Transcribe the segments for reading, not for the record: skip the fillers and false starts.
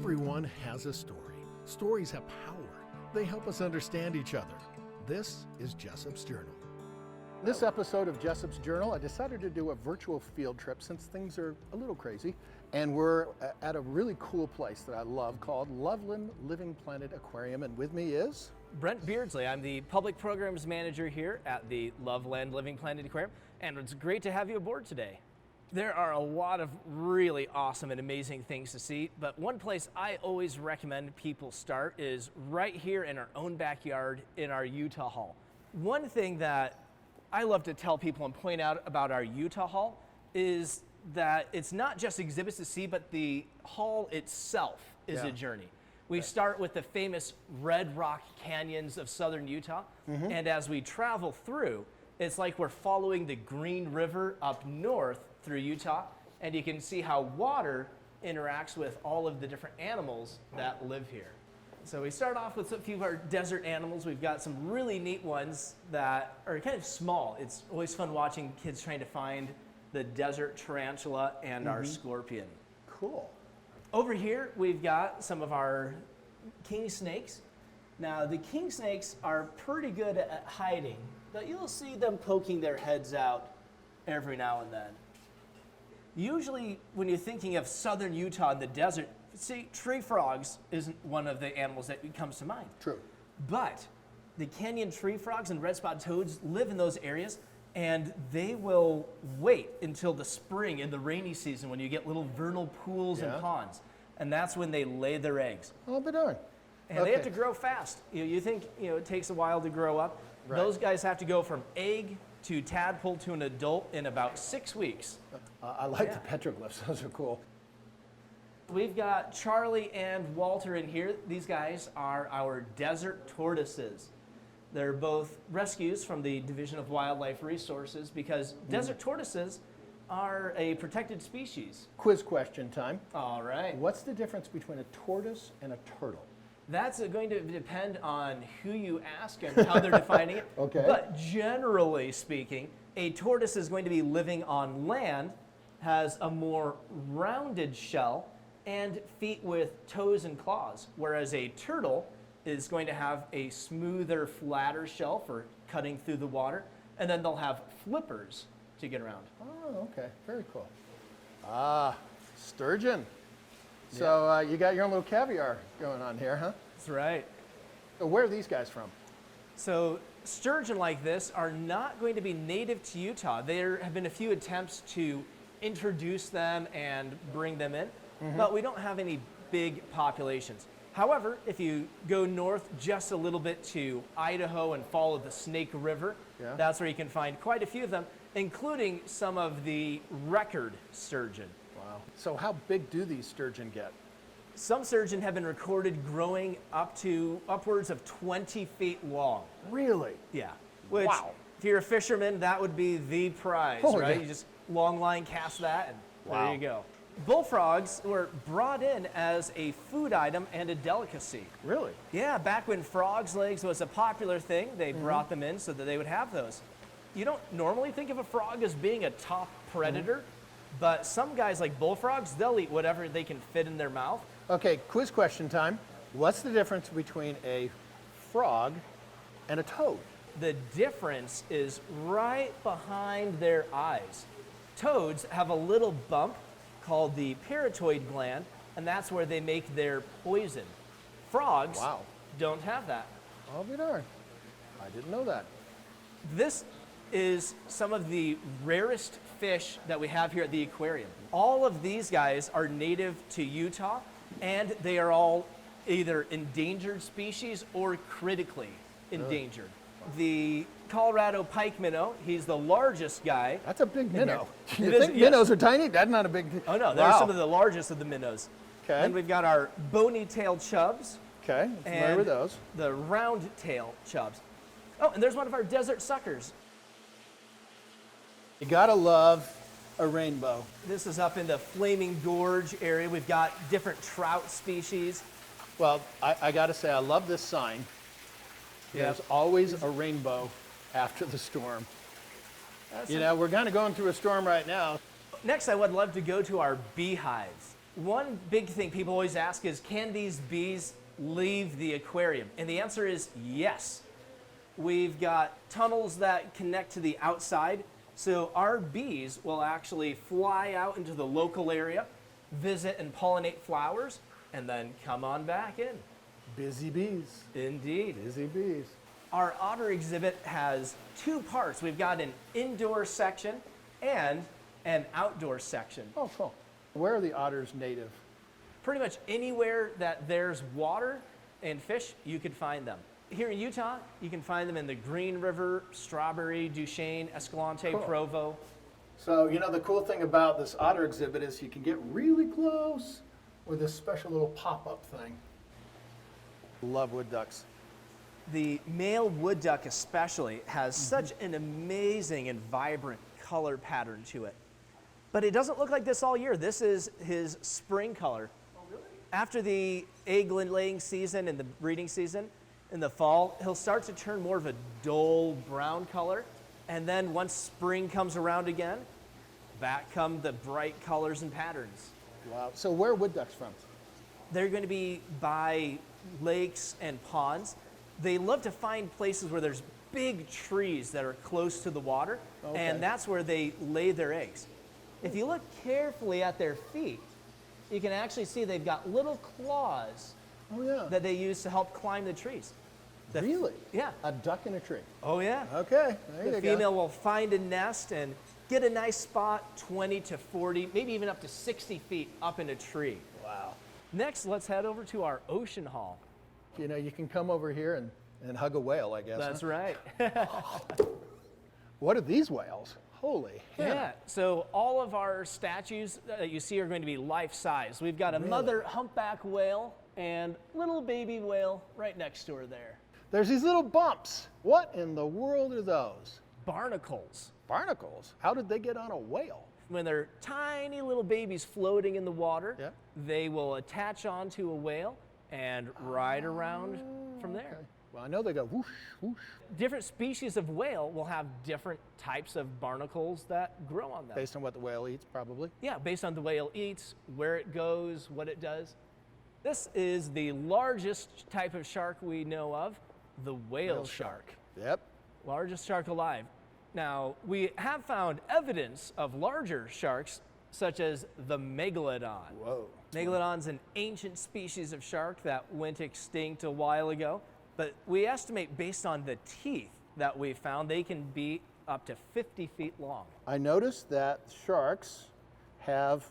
Everyone has a story. Stories have power. They help us understand each other. This is Jessop's Journal. This episode of Jessop's Journal, I decided to do a virtual field trip since things are a little crazy. And we're at a really cool place that I love called Loveland Living Planet Aquarium. And with me is Brent Beardsley. I'm the Public Programs Manager here at the Loveland Living Planet Aquarium, and it's great to have you aboard today. There are a lot of really awesome and amazing things to see, but one place I always recommend people start is right here in our own backyard in our Utah Hall. One thing that I love to tell people and point out about our Utah Hall is that it's not just exhibits to see, but the hall itself is a journey. We start with the famous Red Rock Canyons of southern Utah, and as we travel through, it's like we're following the Green River up north through Utah, and you can see how water interacts with all of the different animals that live here. So we start off with a few of our desert animals. We've got some really neat ones that are kind of small. It's always fun watching kids trying to find the desert tarantula and our scorpion. cool. Over here, we've got some of our king snakes. Now, the king snakes are pretty good at hiding, but you'll see them poking their heads out every now and then. Usually, when you're thinking of southern Utah in the desert, see, tree frogs isn't one of the animals that comes to mind. True. But the canyon tree frogs and red-spotted toads live in those areas, and they will wait until the spring in the rainy season when you get little vernal pools and ponds. And that's when they lay their eggs. Oh, but darn. And they have to grow fast. You think it takes a while to grow up. Right. Those guys have to go from egg to tadpole to an adult in about 6 weeks. I like the petroglyphs. Those are cool. We've got Charlie and Walter in here. These guys are our desert tortoises. They're both rescues from the Division of Wildlife Resources because desert tortoises are a protected species. Quiz question time. All right. What's the difference between a tortoise and a turtle? That's going to depend on who you ask and how they're defining it. Okay. But generally speaking, a tortoise is going to be living on land, has a more rounded shell, and feet with toes and claws, whereas a turtle is going to have a smoother, flatter shell for cutting through the water, and then they'll have flippers to get around. Oh, okay. Very cool. Ah, sturgeon. So you got your own little caviar going on here, huh? That's right. So where are these guys from? So sturgeon like this are not going to be native to Utah. There have been a few attempts to introduce them and bring them in, but we don't have any big populations. However, if you go north just a little bit to Idaho and follow the Snake River, that's where you can find quite a few of them, including some of the record sturgeon. Wow. So how big do these sturgeon get? Some sturgeon have been recorded growing up to upwards of 20 feet long. Really? Yeah. Which, if you're a fisherman, that would be the prize, right? Yeah. You just long line cast that, and there you go. Bullfrogs were brought in as a food item and a delicacy. Really? Yeah, back when frogs' legs was a popular thing, they brought them in so that they would have those. You don't normally think of a frog as being a top predator, but some guys like bullfrogs, they'll eat whatever they can fit in their mouth. Okay, quiz question time. What's the difference between a frog and a toad? The difference is right behind their eyes. Toads have a little bump called the parotoid gland, and that's where they make their poison. Frogs don't have that. I'll be darned. I didn't know that. This is some of the rarest fish that we have here at the aquarium. All of these guys are native to Utah, and they are all either endangered species or critically endangered. The Colorado pike minnow, he's the largest guy. That's a big minnow. You It think is, minnows are tiny? That's not a big... Oh no, they're some of the largest of the minnows. Okay. And we've got our bony-tailed chubs. Okay, I'm familiar with those. The round-tail chubs. Oh, and there's one of our desert suckers. You gotta love a rainbow. This is up in the Flaming Gorge area. We've got different trout species. Well, I gotta say, I love this sign. There's always a rainbow after the storm. You know, we're kind of going through a storm right now. Next, I would love to go to our beehives. One big thing people always ask is, can these bees leave the aquarium? And the answer is yes. We've got tunnels that connect to the outside, so our bees will actually fly out into the local area, visit and pollinate flowers, and then come on back in. Busy bees. Indeed. Busy bees. Our otter exhibit has two parts. We've got an indoor section and an outdoor section. Oh, cool. Where are the otters native? Pretty much anywhere that there's water and fish, you could find them. Here in Utah, you can find them in the Green River, Strawberry, Duchesne, Escalante, Cool. Provo. So, you know, the cool thing about this otter exhibit is you can get really close with this special little pop-up thing. Love wood ducks. The male wood duck especially has such an amazing and vibrant color pattern to it. But it doesn't look like this all year. This is his spring color. Oh, really? After the egg laying season and the breeding season, in the fall, he'll start to turn more of a dull brown color. And then once spring comes around again, back come the bright colors and patterns. Wow. So where are wood ducks from? They're going to be by lakes and ponds. They love to find places where there's big trees that are close to the water, Okay. and that's where they lay their eggs. If you look carefully at their feet, you can actually see they've got little claws Oh, yeah. that they use to help climb the trees. Really? Yeah. A duck in a tree. Oh, yeah. Okay, there The you female go. will find a nest and get a nice spot 20 to 40, maybe even up to 60 feet up in a tree. Wow. Next, let's head over to our ocean hall. You know, you can come over here and hug a whale, I guess. That's huh? right. What are these whales? Holy hell. Yeah, so all of our statues that you see are going to be life-size. We've got a Really? mother humpback whale and little baby whale right next to her there. There's these little bumps. What in the world are those? Barnacles. Barnacles. How did they get on a whale? When they're tiny little babies floating in the water, Yeah. they will attach onto a whale and ride around from there. Okay. Well, I know they go whoosh, whoosh. Different species of whale will have different types of barnacles that grow on them. Based on what the whale eats, probably. Yeah, based on the whale eats, where it goes, what it does. This is the largest type of shark we know of, the whale shark. Yep. Largest shark alive. Now, we have found evidence of larger sharks, such as the megalodon. Whoa. Megalodon's an ancient species of shark that went extinct a while ago, but we estimate based on the teeth that we found, they can be up to 50 feet long. I noticed that sharks have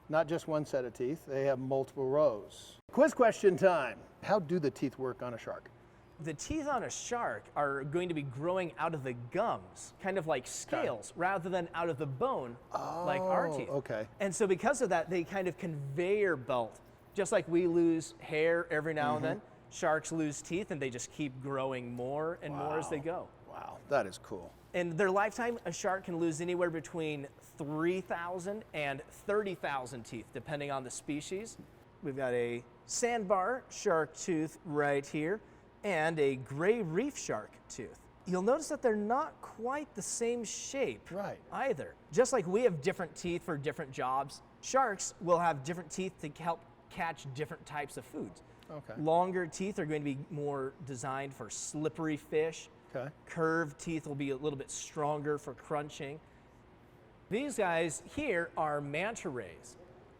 not just one set of teeth, they have multiple rows. Quiz question time. How do the teeth work on a shark? The teeth on a shark are going to be growing out of the gums, kind of like scales, rather than out of the bone like our teeth. Okay. And so because of that, they kind of conveyor belt. Just like we lose hair every now and then, sharks lose teeth and they just keep growing more and more as they go. Wow, that is cool. In their lifetime, a shark can lose anywhere between 3,000 and 30,000 teeth, depending on the species. We've got a sandbar shark tooth right here and a gray reef shark tooth. You'll notice that they're not quite the same shape either. Just like we have different teeth for different jobs, sharks will have different teeth to help catch different types of foods. Okay. Longer teeth are going to be more designed for slippery fish. Okay. Curved teeth will be a little bit stronger for crunching. These guys here are manta rays.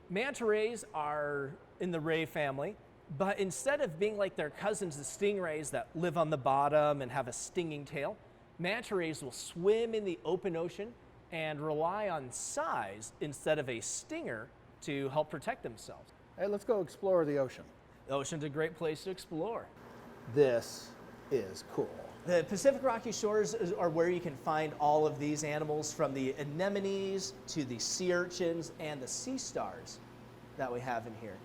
Manta rays are in the ray family, but instead of being like their cousins, the stingrays that live on the bottom and have a stinging tail, manta rays will swim in the open ocean and rely on size instead of a stinger to help protect themselves. Hey, let's go explore the ocean. The ocean's a great place to explore. This is cool. The Pacific Rocky Shores are where you can find all of these animals, from the anemones to the sea urchins and the sea stars that we have in here.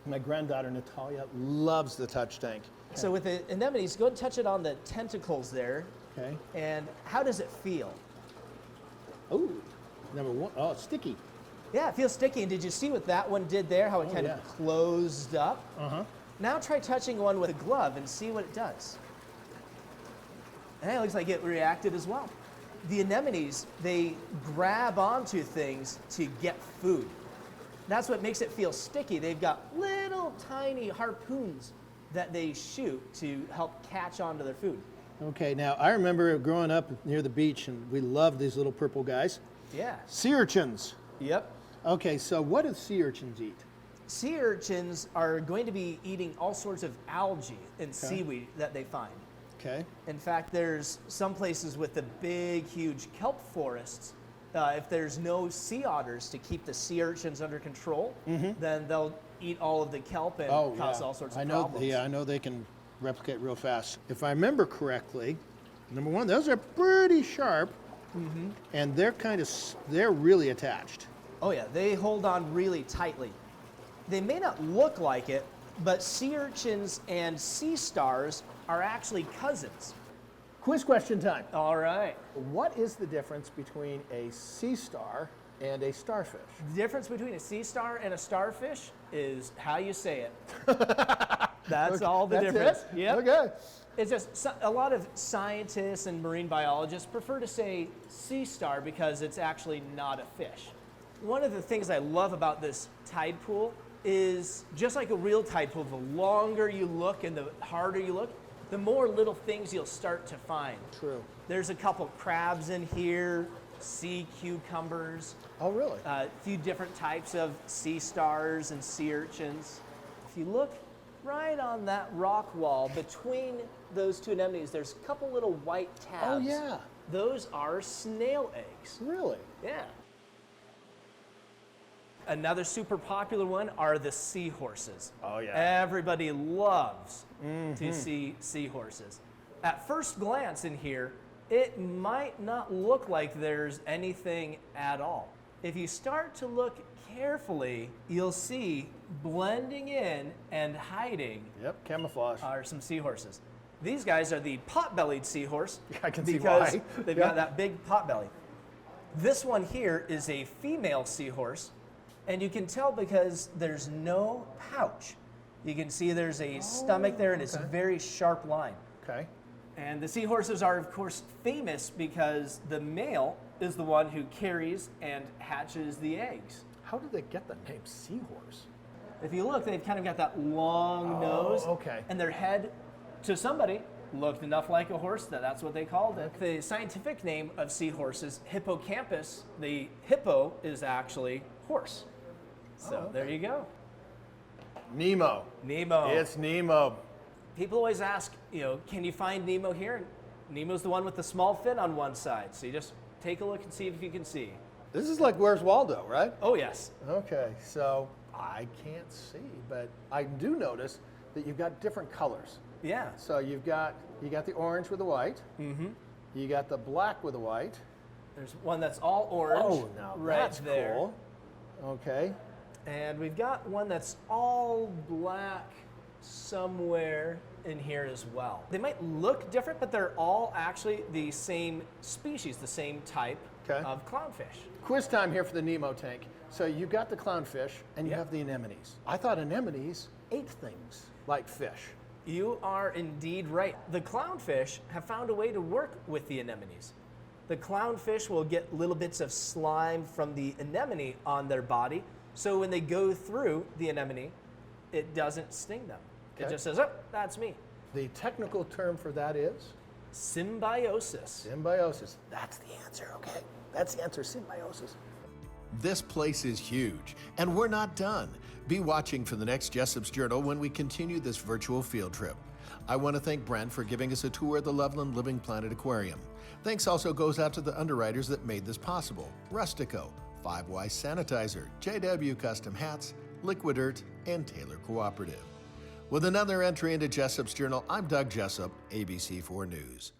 My granddaughter Natalia loves the touch tank. So with the anemones, go and touch it on the tentacles there. Okay. And how does it feel? Oh, number one. Oh, it's sticky. Yeah, it feels sticky. And did you see what that one did there? How it Oh, kind yeah. of closed up? Uh-huh. Now try touching one with a glove and see what it does. And it looks like it reacted as well. The anemones, they grab onto things to get food. that's what makes it feel sticky. They've got little tiny harpoons that they shoot to help catch onto their food. Okay, now I remember growing up near the beach, and we loved these little purple guys. Yeah. Sea urchins. Yep. Okay, so what do sea urchins eat? Sea urchins are going to be eating all sorts of algae and seaweed that they find. Okay. In fact, there's some places with the big, huge kelp forests. If there's no sea otters to keep the sea urchins under control, then they'll eat all of the kelp and cause all sorts of problems. Yeah, I know they can replicate real fast. If I remember correctly, number one, those are pretty sharp, and they're really attached. Oh yeah, they hold on really tightly. They may not look like it, but sea urchins and sea stars are actually cousins. Quiz question time. All right. What is the difference between a sea star and a starfish? The difference between a sea star and a starfish is how you say it. That's all the difference. It? Yep. Okay. It's just a lot of scientists and marine biologists prefer to say sea star because it's actually not a fish. One of the things I love about this tide pool is just like a real tide pool, the longer you look and the harder you look, the more little things you'll start to find. True. There's a couple crabs in here, sea cucumbers. Oh, really? A few different types of sea stars and sea urchins. If you look right on that rock wall between those two anemones, there's a couple little white tabs. Oh, yeah. Those are snail eggs. Really? Yeah. Another super popular one are the seahorses. Oh, yeah. Everybody loves to see seahorses. At first glance in here, it might not look like there's anything at all. If you start to look carefully, you'll see blending in and hiding camouflage. are some seahorses. These guys are the pot-bellied seahorse. I can see because why. they've got that big pot belly. This one here is a female seahorse. And you can tell because there's no pouch. You can see there's a stomach there, and it's a very sharp line. Okay. And the seahorses are, of course, famous because the male is the one who carries and hatches the eggs. How did they get the name seahorse? If you look, they've kind of got that long nose. Okay. And their head, to somebody, looked enough like a horse that that's what they called it. The scientific name of seahorses, hippocampus, the hippo is actually horse. So there you go. Nemo. Nemo. It's Nemo. People always ask, can you find Nemo here? And Nemo's the one with the small fin on one side. So you just take a look and see if you can see. This is like Where's Waldo, right? Oh, yes. Okay, so I can't see, but I do notice that you've got different colors. Yeah. So you got the orange with the white. You got the black with the white. There's one that's all orange. Oh, now right that's there. cool. Okay. And we've got one that's all black somewhere in here as well. They might look different, but they're all actually the same species, the same type of clownfish. Quiz time here for the Nemo tank. So you got the clownfish and you have the anemones. I thought anemones ate things like fish. You are indeed right. The clownfish have found a way to work with the anemones. The clownfish will get little bits of slime from the anemone on their body, so when they go through the anemone, it doesn't sting them. It just says, oh, that's me. The technical term for that is? Symbiosis. Symbiosis. That's the answer, okay? That's the answer, symbiosis. This place is huge, and we're not done. Be watching for the next Jessop's Journal when we continue this virtual field trip. I want to thank Brent for giving us a tour of the Loveland Living Planet Aquarium. Thanks also goes out to the underwriters that made this possible: Rustico, 5Y Sanitizer, JW Custom Hats, Liquid Earth, and Taylor Cooperative. With another entry into Jessop's Journal, I'm Doug Jessop, ABC4 News.